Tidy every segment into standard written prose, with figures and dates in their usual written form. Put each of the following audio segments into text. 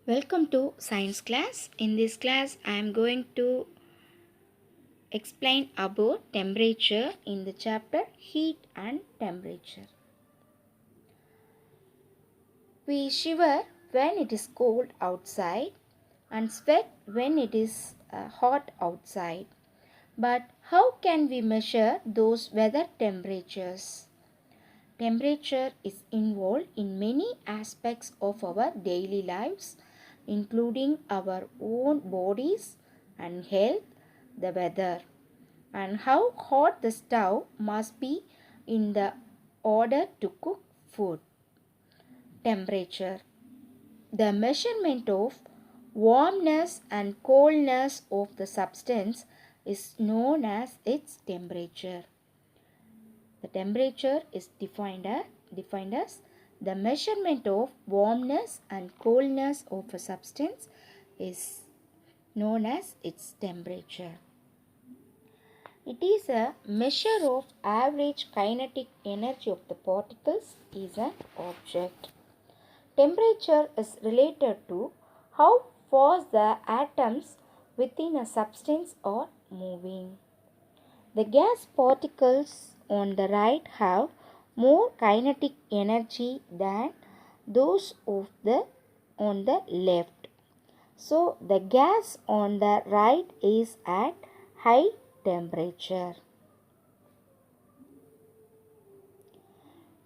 Welcome to science class. In this class I am going to explain about temperature in the chapter heat and temperature. We shiver when it is cold outside and sweat when it is hot outside. But how can we measure those weather temperatures? Temperature is involved in many aspects of our daily lives, including our own bodies and health, the weather, and how hot the stove must be in the order to cook food. Temperature. The measurement of warmness and coldness of the substance is known as its temperature. The temperature is defined as the measurement of warmness and coldness of a substance is known as its temperature. It is a measure of average kinetic energy of the particles is an object. Temperature is related to how fast the atoms within a substance are moving. The gas particles on the right have more kinetic energy than those on the left. So the gas on the right is at high temperature.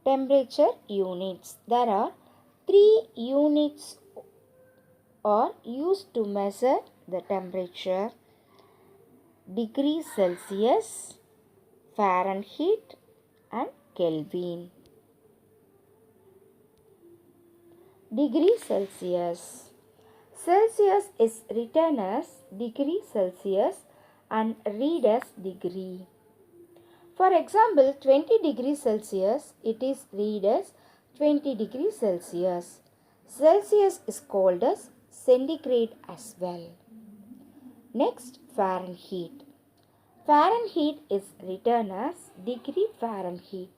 Temperature units. There are 3 units are used to measure the temperature: degree Celsius, Fahrenheit and Kelvin. Degree Celsius. Celsius is written as degree Celsius and read as degree. For example, 20 degrees Celsius, it is read as 20 degrees Celsius. Celsius is called as centigrade as well. Next, Fahrenheit. Fahrenheit is written as degree Fahrenheit.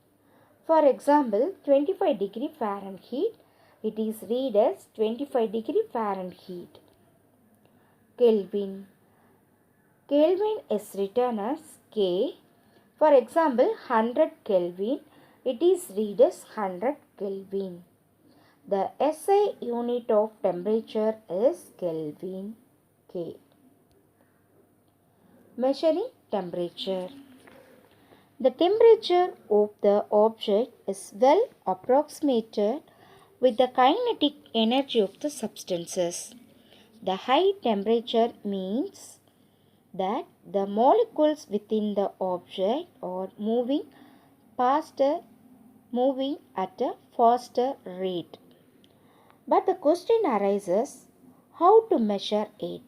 For example, 25 degree Fahrenheit, it is read as 25 degree Fahrenheit. Kelvin. Kelvin is written as K. For example, 100 Kelvin, it is read as 100 Kelvin. The SI unit of temperature is Kelvin, K. Measuring temperature. The temperature of the object is well approximated with the kinetic energy of the substances. The high temperature means that the molecules within the object are moving at a faster rate. But the question arises, how to measure it?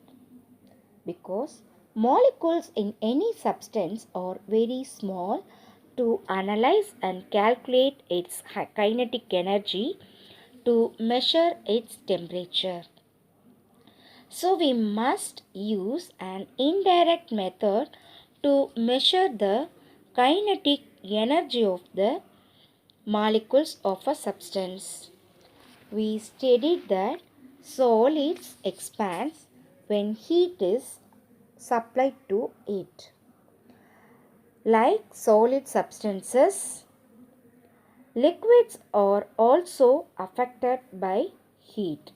Because molecules in any substance are very small to analyze and calculate its kinetic energy to measure its temperature. So we must use an indirect method to measure the kinetic energy of the molecules of a substance. We studied that solids expand when heat is supplied to it. Like solid substances, liquids are also affected by heat.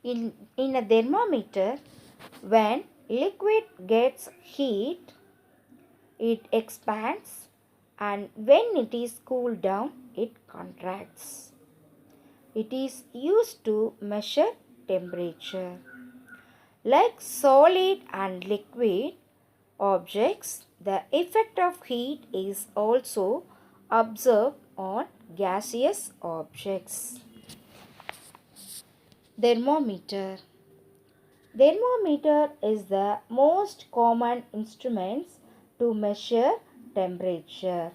In a thermometer, when liquid gets heat, it expands, and when it is cooled down, it contracts. It is used to measure temperature. Like solid and liquid objects, the effect of heat is also observed on gaseous objects. Thermometer. Thermometer is the most common instrument to measure temperature.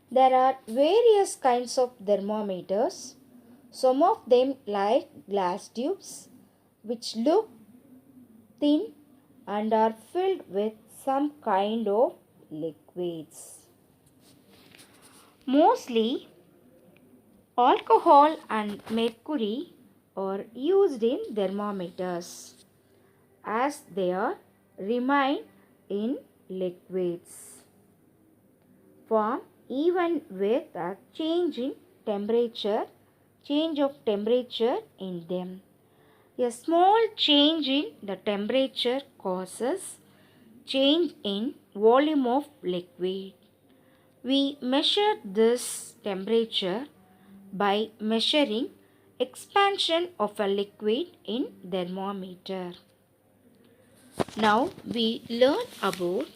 There are various kinds of thermometers. Some of them like glass tubes, which look thin and are filled with some kind of liquids. Mostly alcohol and mercury are used in thermometers as they are remain in liquids form even with a change of temperature in them. A small change in the temperature causes change in volume of liquid. We measure this temperature by measuring expansion of a liquid in thermometer. Now we learn about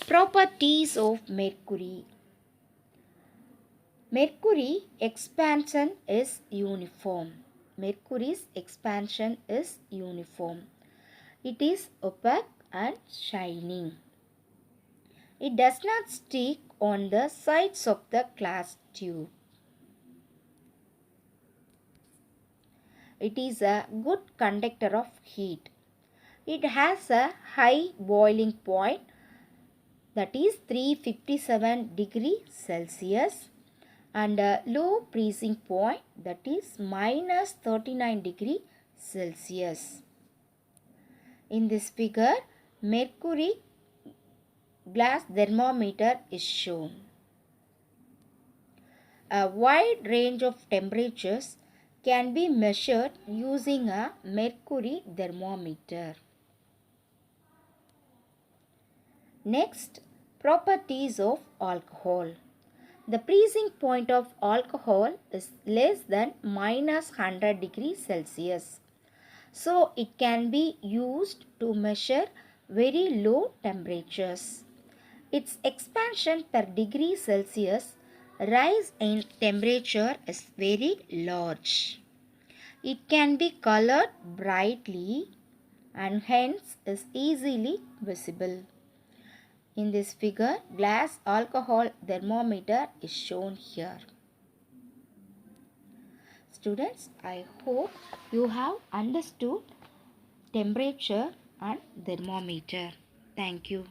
properties of mercury. Mercury expansion is uniform. Mercury's expansion is uniform. It is opaque and shining. It does not stick on the sides of the glass tube. It is a good conductor of heat. It has a high boiling point, that is 357 degrees Celsius, and a low freezing point, that is minus 39 degrees Celsius. In this figure, mercury glass thermometer is shown. A wide range of temperatures can be measured using a mercury thermometer. Next, properties of alcohol. The freezing point of alcohol is less than minus 100 degrees Celsius. So it can be used to measure very low temperatures. Its expansion per degree Celsius rise in temperature is very large. It can be colored brightly and hence is easily visible. In this figure, glass alcohol thermometer is shown here. Students, I hope you have understood temperature and thermometer. Thank you.